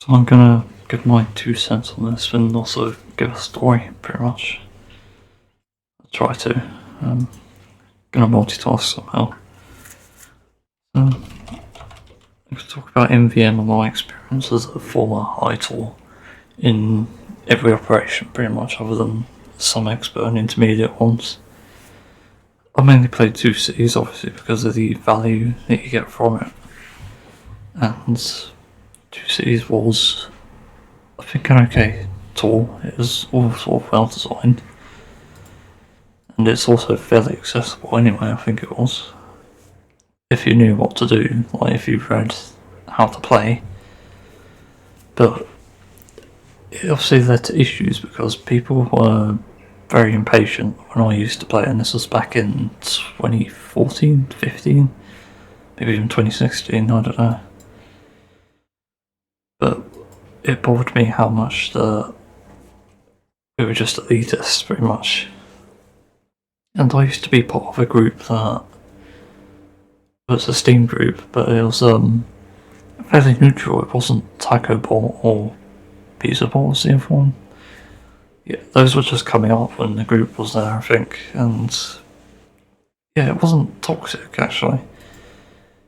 So I'm gonna give my 2 cents on this and also give a story, pretty much. I'll try to. Gonna multitask somehow. Let's talk about MVM and my experience as a former ITOR in every operation, pretty much, other than some expert and intermediate ones. I mainly played 2Cs, obviously, because of the value that you get from it. And 2Cs was, I think, an okay tool. It was all sort of well designed. And it's also fairly accessible anyway, I think it was. If you knew what to do, like if you read how to play. But it obviously led to issues because people were very impatient when I used to play, and this was back in 2014, 15, maybe even 2016, I don't know. But it bothered me how much we were just elitists, pretty much. And I used to be part of a group that was a Steam group, but it was fairly neutral. It wasn't Taco Ball or Pizza Ball was the other one. Yeah, those were just coming up when the group was there, I think, and yeah, it wasn't toxic actually.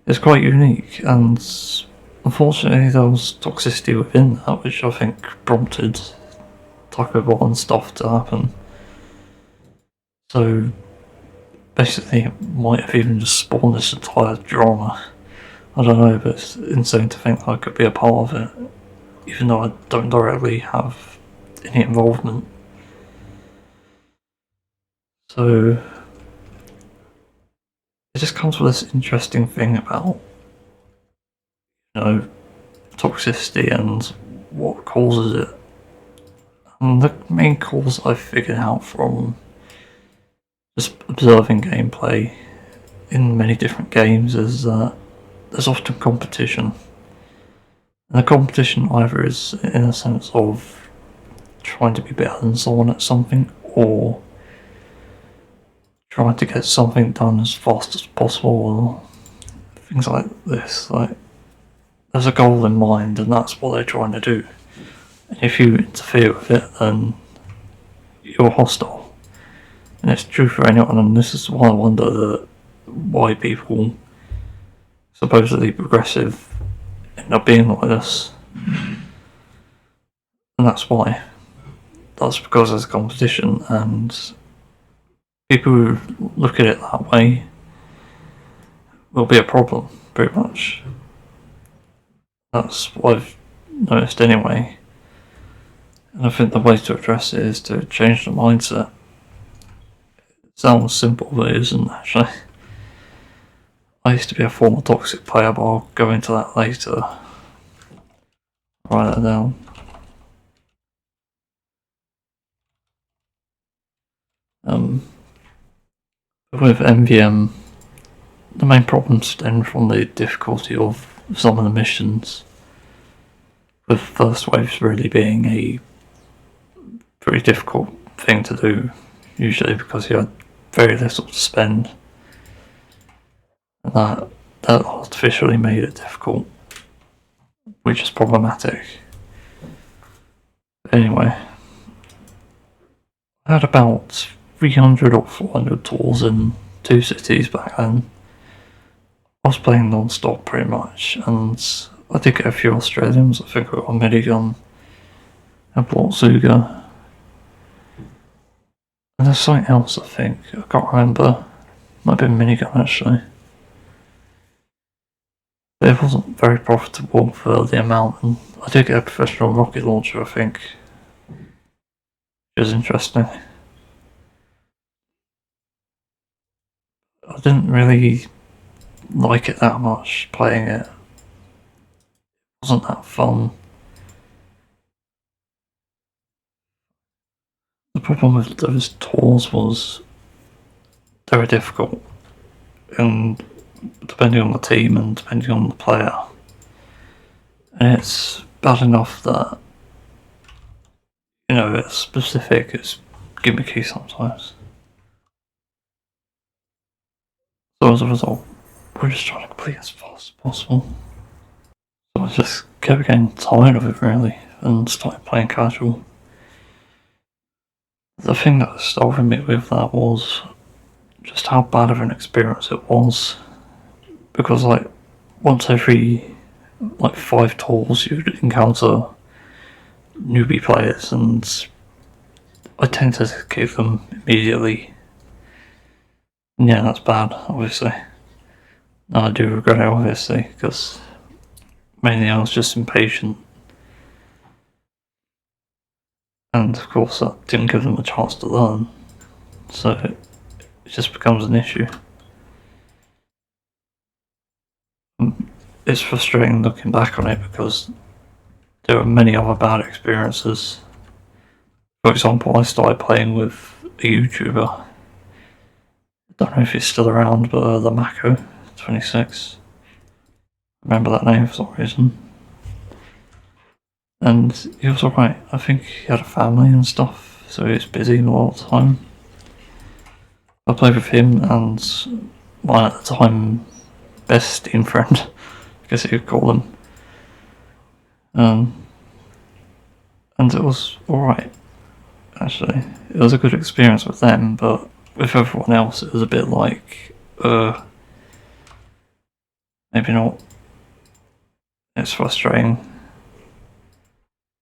It's quite unique, and unfortunately there was toxicity within that, which I think prompted Taco Ball and stuff to happen. So basically it might have even just spawned this entire drama. I don't know, but it's insane to think I could be a part of it, even though I don't directly have any involvement. So it just comes with this interesting thing about, toxicity and what causes it. And the main cause I figured out from just observing gameplay in many different games is that there's often competition. And the competition either is in a sense of trying to be better than someone at something, or trying to get something done as fast as possible, or things like this. Like, there's a goal in mind, and that's what they're trying to do. And if you interfere with it, then you're hostile. And it's true for anyone, and this is why I wonder why people supposedly progressive end up being like this. And that's why. That's because there's competition, and people who look at it that way will be a problem, pretty much. That's what I've noticed anyway. And I think the way to address it is to change the mindset. It sounds simple, but it isn't actually. I used to be a former toxic player, but I'll go into that later. Write that down. With MVM, the main problem stemmed from the difficulty of some of the missions, with first waves really being a pretty difficult thing to do, usually because you had very little to spend, and that artificially made it difficult, which is problematic. Anyway, I had about 300 or 400 tours in 2 cities back then. I was playing non-stop pretty much, and I did get a few Australians. I think I got a Minigun, a Blotzuga, and there's something else I think, I can't remember. Might have been Minigun actually. But it wasn't very profitable for the amount, and I did get a professional rocket launcher, I think, which was interesting. I didn't really like it that much playing it. It wasn't that fun. The problem with those tours was they were difficult, and depending on the team and depending on the player. And it's bad enough that, it's specific, it's gimmicky sometimes. So as a result, we're just trying to complete as fast as possible. So I just kept getting tired of it really and started playing casual. The thing that started me with that was just how bad of an experience it was, because like once every like 5 tours you'd encounter newbie players, and I tend to kick them immediately. Yeah, that's bad, obviously. I do regret it, obviously, because mainly I was just impatient. And of course that didn't give them a chance to learn, so it just becomes an issue. It's frustrating looking back on it because there are many other bad experiences. For example, I started playing with a YouTuber. I don't know if he's still around, but the Mako26. Remember that name for some reason. And he was alright. I think he had a family and stuff, so he was busy a lot of the time. I played with him and my at the time best team friend, I guess you could call him. And it was alright, actually. It was a good experience with them, but with everyone else it was a bit like, maybe not. It's frustrating.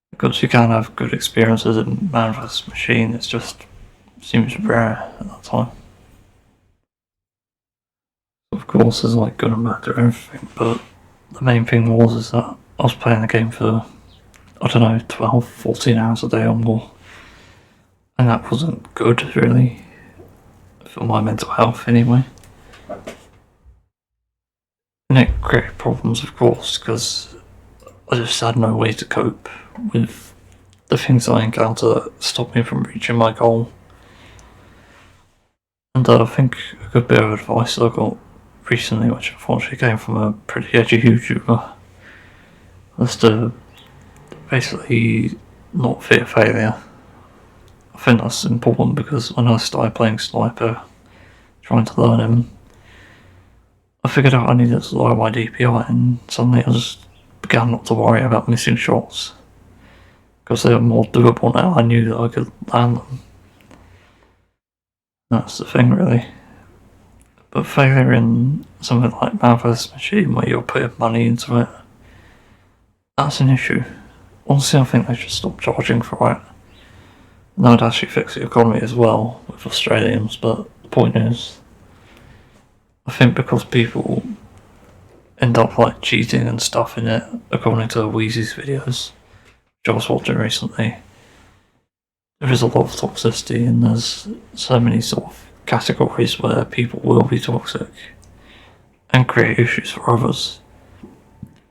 Because you can have good experiences in Man vs Machine, it just seems rare at that time. Of course there's like good and bad to everything, but the main thing was that I was playing the game for, I don't know, 12, 14 hours a day or more. And that wasn't good, really, for my mental health anyway. And it created problems, of course, because I just had no way to cope with the things I encounter that stop me from reaching my goal. And I think a good bit of advice I got recently, which unfortunately came from a pretty edgy YouTuber, was to basically not fear failure. I think that's important because when I started playing Sniper, trying to learn him, I figured out I needed to lower my DPI, and suddenly I just began not to worry about missing shots because they were more doable now. I knew that I could land them. That's the thing, really. But failure in something like Man vs Machine, where you're putting money into it, that's an issue. Honestly, I think they should stop charging for it. And that would actually fix the economy as well with Australians, but the point is, I think because people end up like cheating and stuff in it, according to Wheezy's videos, which I was watching recently, there is a lot of toxicity, and there's so many sort of categories where people will be toxic and create issues for others,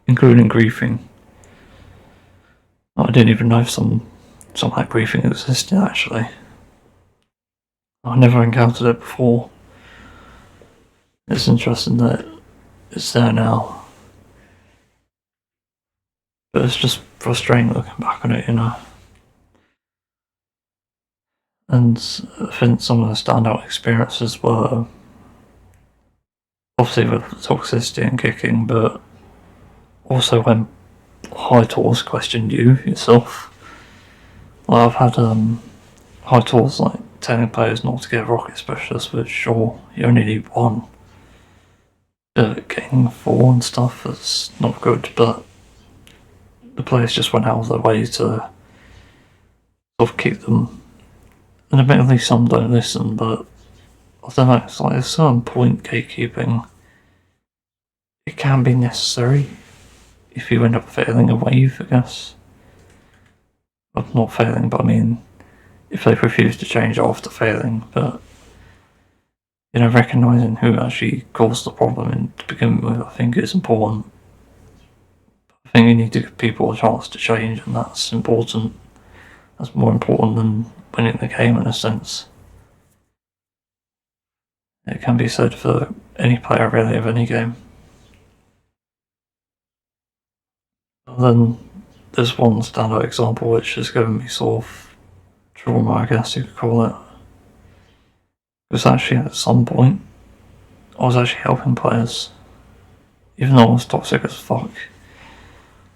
including griefing. I didn't even know some like griefing existed, actually. I never encountered it before. It's interesting that it's there now, but it's just frustrating looking back on it, you know. And I think some of the standout experiences were obviously with toxicity and kicking, but also when high tours questioned you yourself. Like I've had high tours like telling players not to get rocket specialists, which sure, you only need one. Getting 4 and stuff is not good, but the players just went out of their way to sort of keep them. And admittedly some don't listen, but I don't know, it's like at a certain point gatekeeping, it can be necessary if you end up failing a wave, I guess. Well, not failing, but I mean, if they refuse to change after failing, but you know, recognising who actually caused the problem and to begin with, I think is important. I think you need to give people a chance to change, and that's important. That's more important than winning the game in a sense. It can be said for any player really of any game. And then there's one standout example which has given me sort of trauma, I guess you could call it. Because actually at some point I was actually helping players, even though I was toxic as fuck.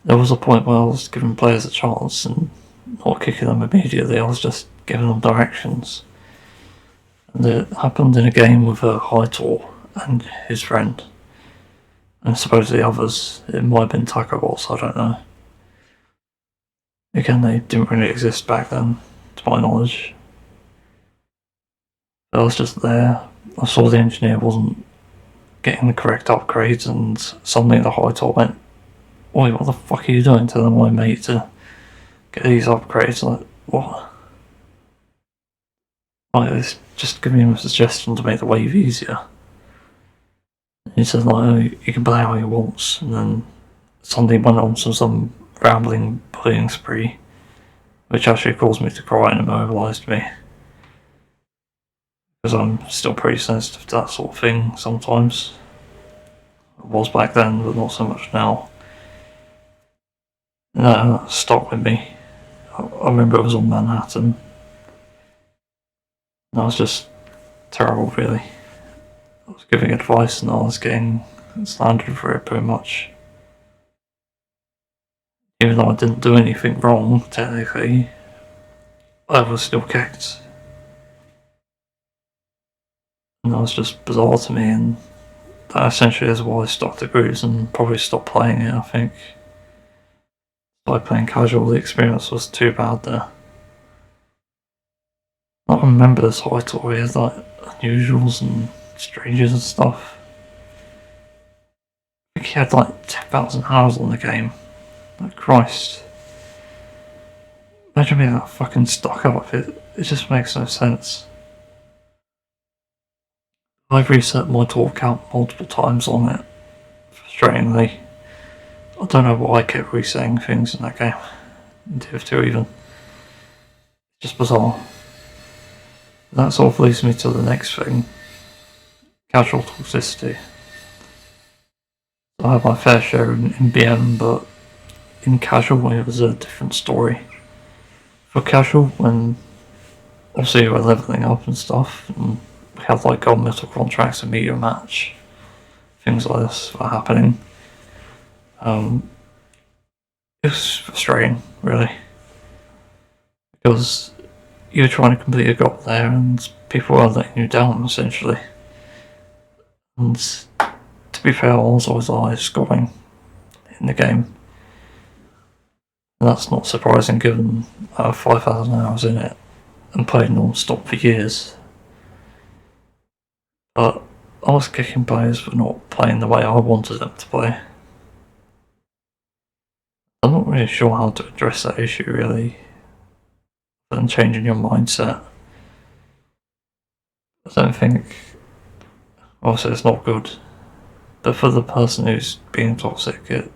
there was a point where I was giving players a chance and not kicking them immediately, I was just giving them directions. And it happened in a game with a Heitor and his friend. And supposedly others. It might have been Taco Boss, I don't know. Again, they didn't really exist back then, to my knowledge. But I was just there. I saw the engineer wasn't getting the correct upgrades, and suddenly the Heitor went, "Oi, what the fuck are you doing?" Telling my mate to get these upgrades. Like, what? Like, it's just giving him a suggestion to make the wave easier. And he said, like, oh, you can play how he wants, and then suddenly went on to some rambling bullying spree, which actually caused me to cry and immobilised me. Because I'm still pretty sensitive to that sort of thing sometimes. I was back then, but not so much now. And that stuck with me. I remember it was on Manhattan. And that was just terrible, really. I was giving advice and I was getting slandered for it pretty much. Even though I didn't do anything wrong, technically, I was still kicked. And that was just bizarre to me, and that essentially is why I stopped the grooves and probably stopped playing it, I think. By playing casual, the experience was too bad there. I remember this Heitor, he had like unusuals and strangers and stuff. I think he had like 10,000 hours on the game. Like, Christ. Imagine being that fucking stuck up, it just makes no sense. I've reset my talk count multiple times on it, frustratingly. I don't know why I kept resetting things in that game, in TF2 even. It's just bizarre. That sort of leads me to the next thing. Casual toxicity. I had my fair share in MVM, but in casual it was a different story. For casual, when obviously we were leveling up and stuff, and we had like gold metal contracts and media match, things like this were happening. It was frustrating, really, because you were trying to complete a goal there and people were letting you down, essentially. And to be fair, I was always the highest scoring in the game. And that's not surprising given I have 5,000 hours in it and played non-stop for years. But I was kicking players for not playing the way I wanted them to play. I'm not really sure how to address that issue, really, other than changing your mindset. I don't think, obviously it's not good, but for the person who's being toxic, it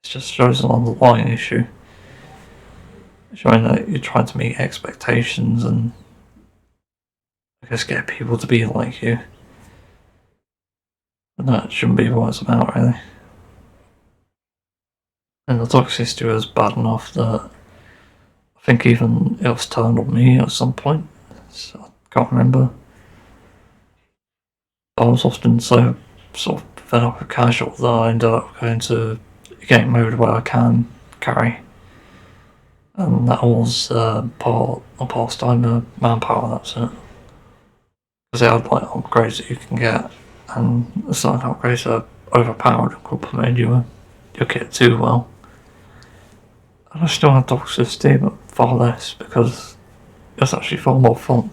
just shows an underlying issue. Showing that you're trying to meet expectations and, I guess, get people to be like you. And that shouldn't be what it's about, really. And the toxicity was bad enough that I think even it was turned on me at some point. So I can't remember. I was often so sort of fed up with casual that I ended up going to game mode where I can carry. And that was pastime manpower, that's it. Because they had like upgrades that you can get, and the certain upgrades are overpowered and complement your kit too well. And I still had toxicity, but far less, because it was actually far more fun.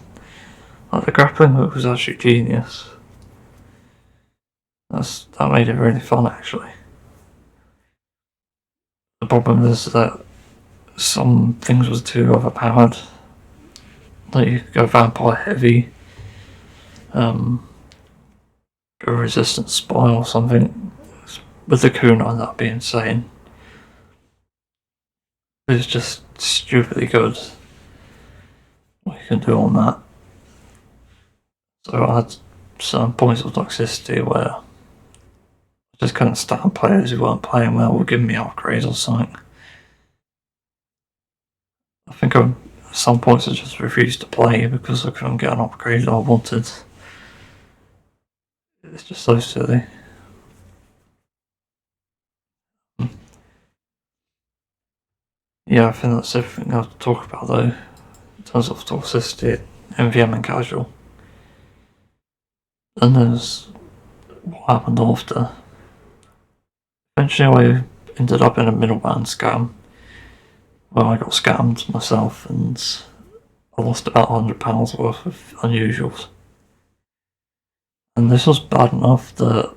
Like, the grappling hook was actually genius. That made it really fun, actually. The problem is that some things was too overpowered. Like, you could go vampire heavy, go resistance spy or something. With the kunai, that'd be insane. It's just stupidly good what you can do on that. So I had certain points of toxicity where I just couldn't stand players who weren't playing well or giving me upgrades or something. I think at some points I just refused to play because I couldn't get an upgrade I wanted. It's just so silly. yeah, I think that's everything I have to talk about though, in terms of Toxicity, MVM and casual. And there's what happened after. Eventually I ended up in a middleman scam, where I got scammed myself and I lost about £100 worth of unusuals. And this was bad enough that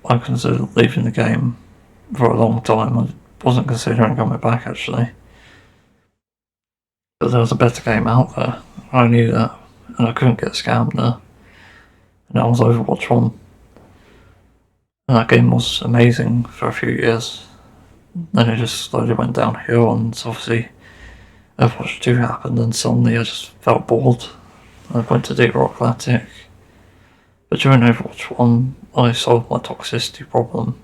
I considered leaving the game for a long time. I wasn't considering coming back actually. But there was a better game out there. I knew that, and I couldn't get scammed there. And that was Overwatch 1. And that game was amazing for a few years. Then it just slowly went downhill, and obviously Overwatch 2 happened, and suddenly I just felt bored. I went to Deep Rock Atlantic. But during Overwatch 1, I solved my toxicity problem.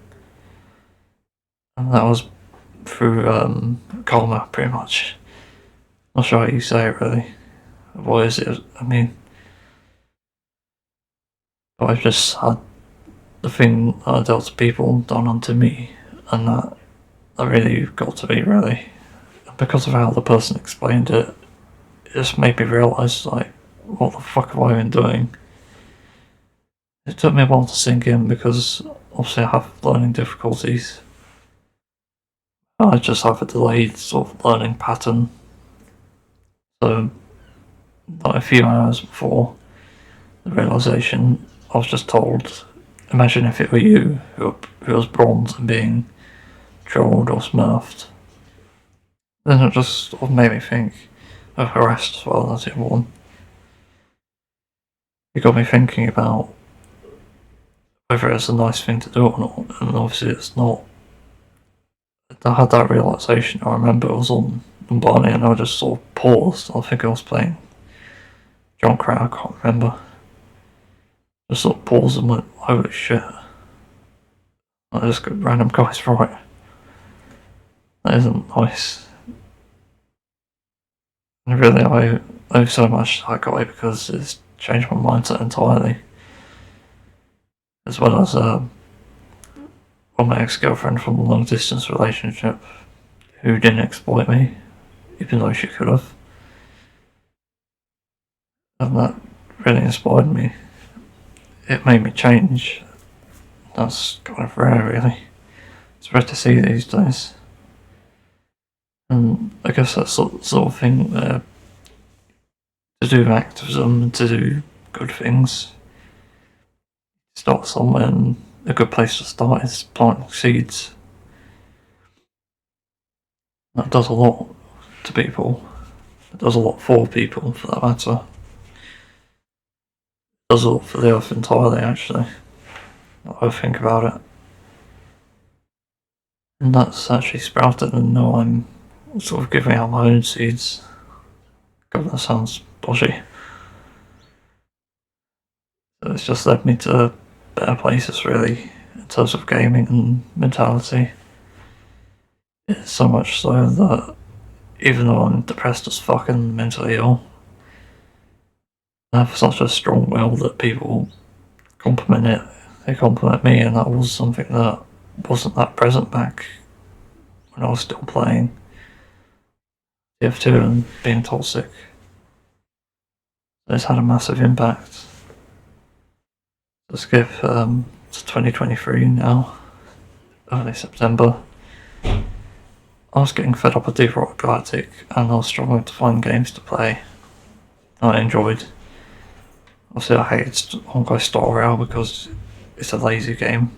And that was through karma, pretty much. Not sure how you say it, really. What is it? I mean, I've just had the thing that I dealt to people done unto me, and that really got to me, really. Because of how the person explained it, it just made me realise, like, what the fuck have I been doing? It took me a while to sink in because obviously I have learning difficulties. I just have a delayed sort of learning pattern. So, like a few hours before the realisation, I was just told, imagine if it were you who was bronze and being trolled or smurfed. Then it just sort of made me think of harassed as well as it won. It got me thinking about whether it's a nice thing to do or not, and obviously it's not. I had that realisation. I remember it was on Barney and I just sort of paused. I think I was playing John Crow, I can't remember. Just sort of paused and went, holy shit. I just got random guys right. That isn't nice. And really, I owe so much to that guy because it's changed my mindset entirely. As well as my ex-girlfriend from a long-distance relationship who didn't exploit me, even though she could have. And that really inspired me. It made me change. That's kind of rare, really. It's rare to see these days. And I guess that's sort of thing to do activism and to do good things. Start somewhere, and a good place to start is planting seeds. That does a lot to people. It does a lot for people, for that matter. It does a lot for the earth entirely, actually. I think about it. And that's actually sprouted, and now I'm sort of giving out my own seeds. God, that sounds dodgy. So it's just led me to better places, really, in terms of gaming and mentality. It's so much so that even though I'm depressed as fuck and mentally ill, I have such a strong will that people compliment it. They compliment me, and that was something that wasn't that present back when I was still playing TF2 and being toxic. It's had a massive impact. Let's skip to 2023 now, early September. I was getting fed up with Deep Rock Galactic and I was struggling to find games to play I enjoyed. Obviously I hated Honkai Star Rail because it's a lazy game.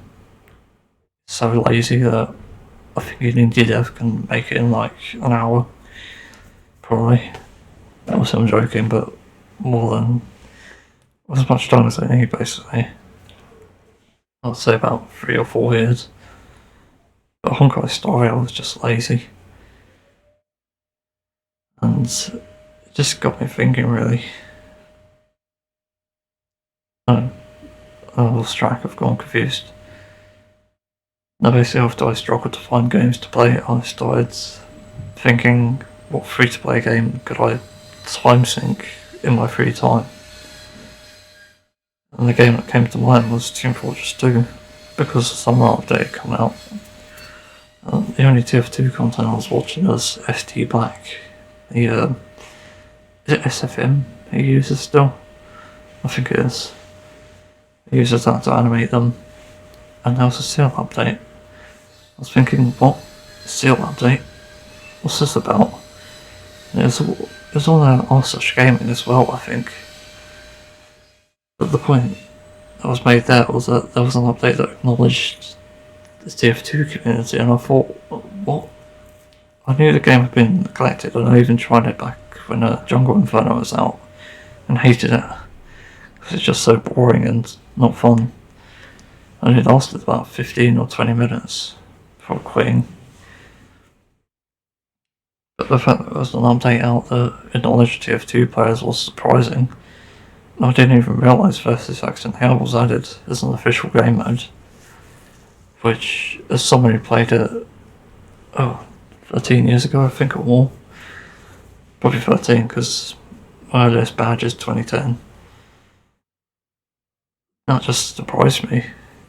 It's so lazy that I think an indie dev can make it in like an hour. Probably. Obviously I'm joking, but more than as much time as they need basically. I'd say about 3 or 4 years. But Honkai Star Rail was just lazy. And it just got me thinking really. I lost track, I've gone confused. Now basically after I struggled to find games to play, I started thinking what free-to-play game could I time sink in my free time. And the game that came to mind was Team Fortress 2, because the summer update had come out. The only TF2 content I was watching was ST Black. Is it SFM he uses still? I think it is. He uses that to animate them. And there was a seal update. I was thinking, what? Seal update? What's this about? It was on such gaming as well, I think. But the point that was made there was that there was an update that acknowledged the TF2 community, and I thought, what? I knew the game had been neglected, and I even tried it back when Jungle Inferno was out, and hated it. Because it's just so boring and not fun. And it lasted about 15 or 20 minutes before quitting. But the fact that there was an update out that acknowledged TF2 players was surprising. I didn't even realise VSTs I was added as an official game mode. Which, as someone who played it, 13 years ago I think, or more. Probably 13, because my earliest badge is 2010. That just surprised me,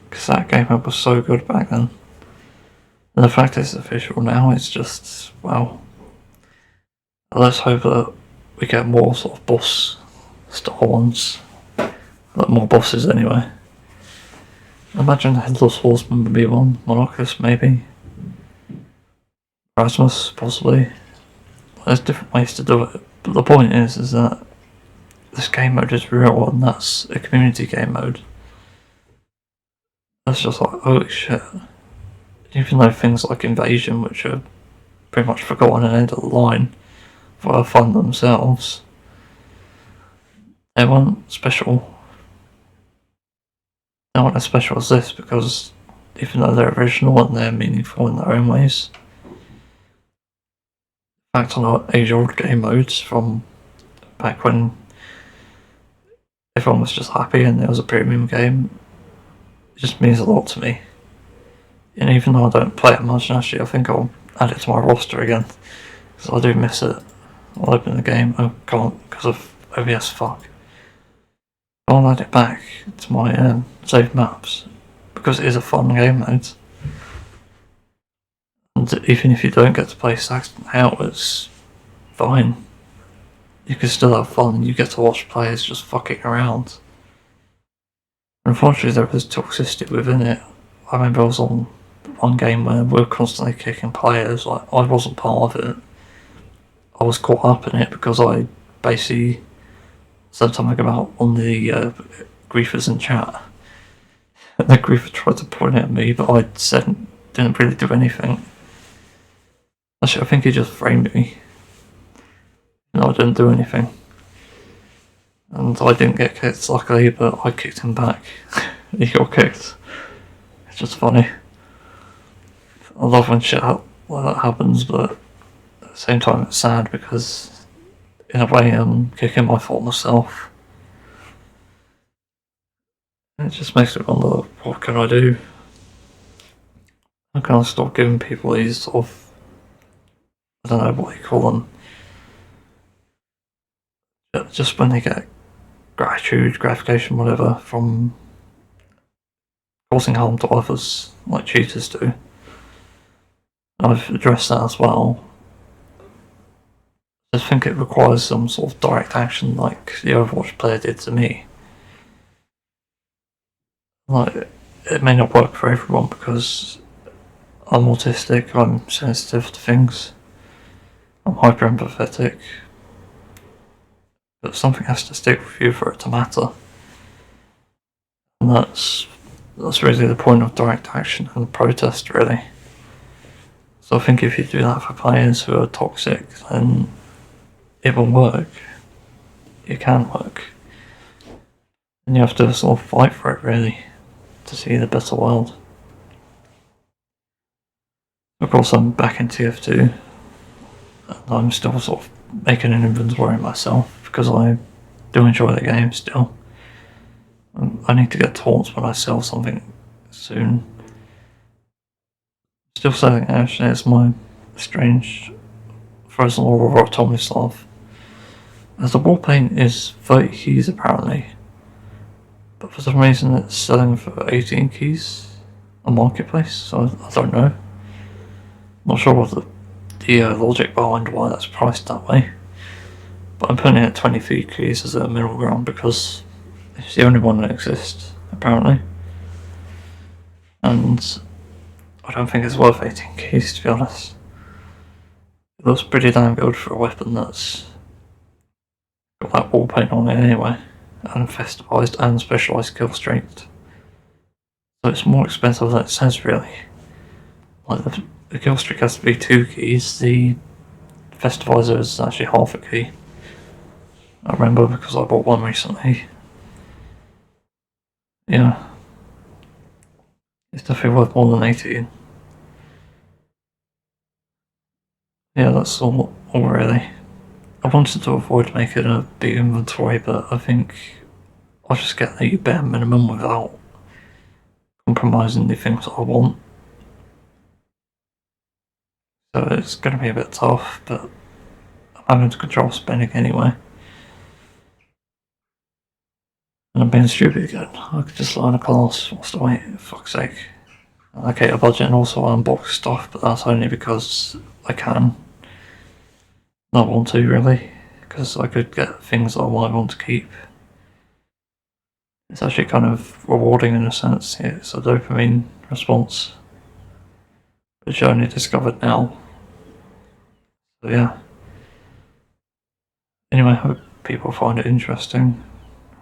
because that game mode was so good back then. And the fact it's official now, it's just, wow. Let's hope that we get more sort of boss style ones. Like more bosses anyway. I imagine Headless Horseman would be one, Nucleus maybe. Erasmus, possibly. There's different ways to do it, but the point is that this game mode is real, and that's a community game mode. That's just like, holy shit. Even though things like Invasion, which are pretty much forgotten and end of the line, were fun themselves, they weren't special. They weren't as special as this, because even though they're original and they're meaningful in their own ways. In fact, on age-old game modes from back when everyone was just happy and it was a premium game, it just means a lot to me. And even though I don't play it much, actually I think I'll add it to my roster again, because I do miss it. I'll open the game, I can't because of OBS fuck. I'll add it back to my saved maps, because it is a fun game mode. And even if you don't get to play Saxton out, it's fine. You can still have fun, and you get to watch players just fucking around. Unfortunately, there was toxicity within it. I remember I was on one game where we were constantly kicking players. Like, I wasn't part of it. I was caught up in it because I basically said something about one of the griefers in chat. And the griefer tried to point at me, but I said didn't really do anything. Actually, I think he just framed me. No, I didn't do anything. And I didn't get kicked, luckily, but I kicked him back. He got kicked. It's just funny. I love when shit like that happens, but at the same time it's sad, because in a way I'm kicking my former self. It just makes me wonder, what can I do? How can I stop giving people these sort of, I don't know what you call them, just when they get gratitude, gratification, whatever, from causing harm to others, like cheaters do. I've addressed that as well. I think it requires some sort of direct action, like the Overwatch player did to me. Like, it may not work for everyone, because I'm autistic, I'm sensitive to things, I'm hyper empathetic, but something has to stick with you for it to matter. And that's really the point of direct action and protest, really. So I think if you do that for players who are toxic, then it will work. It can work. And you have to sort of fight for it, really, to see the better world. Of course, I'm back in TF2, and I'm still sort of making an inventory myself, because I do enjoy the game still. I need to get taunts when I sell something soon. Still selling it, actually. It's my strange frozen aura of Tomislav. As the warpaint is 30 keys apparently, but for some reason it's selling for 18 keys on Marketplace, so I don't know. Not sure what the logic behind why that's priced that way, but I'm putting it at 23 keys as a middle ground because it's the only one that exists, apparently. And I don't think it's worth 18 keys, to be honest. It looks pretty damn good for a weapon that's got that wall paint on it anyway, and festivized and specialized kill strength. So it's more expensive than it says, really. Like the kill streak has to be 2 keys, the festivizer is actually half a key. I remember because I bought one recently. Yeah. It's definitely worth more than 18. Yeah, that's all really. I wanted to avoid making a big inventory, but I think I'll just get the bare minimum without compromising the things that I want. So it's going to be a bit tough, but I'm having to control spending anyway. And I'm being stupid again. I could just learn a class whilst I wait, for fuck's sake. I allocate a budget and also unbox stuff, but that's only because I can. Not want to, really, because I could get things that I might want to keep. It's actually kind of rewarding in a sense. It's a dopamine response, which I only discovered now. So yeah. Anyway, I hope people find it interesting.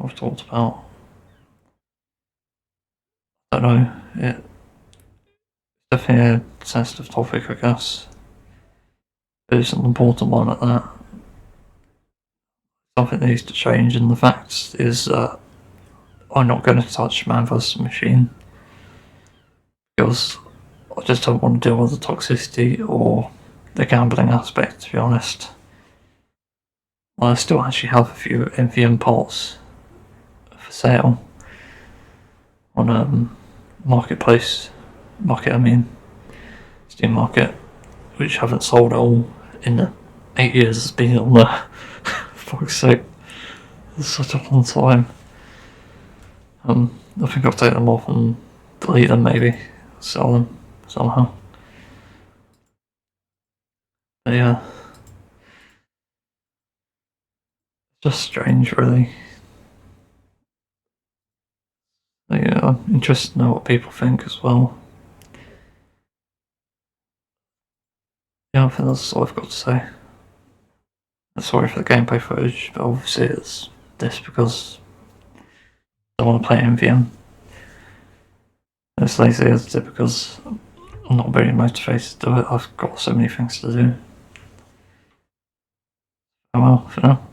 I've talked about. I don't know. It's definitely a sensitive topic, I guess. But it's an important one at that. Something needs to change, and the fact is that I'm not going to touch Man vs Machine because I just don't want to deal with the toxicity or the gambling aspect, to be honest. I still actually have a few MVM parts for sale on Steam Market, which haven't sold at all in the 8 years it's been on there. For fuck's sake, it's such a long time. I think I'll take them off and delete them, maybe sell them somehow. But yeah, just strange, really. But yeah, I'm interested to know what people think as well. Yeah, I think that's all I've got to say. Sorry for the gameplay footage, but obviously it's this because I want to play MVM. It's lazy as it because I'm not very motivated to do it. I've got so many things to do. Oh well, for now.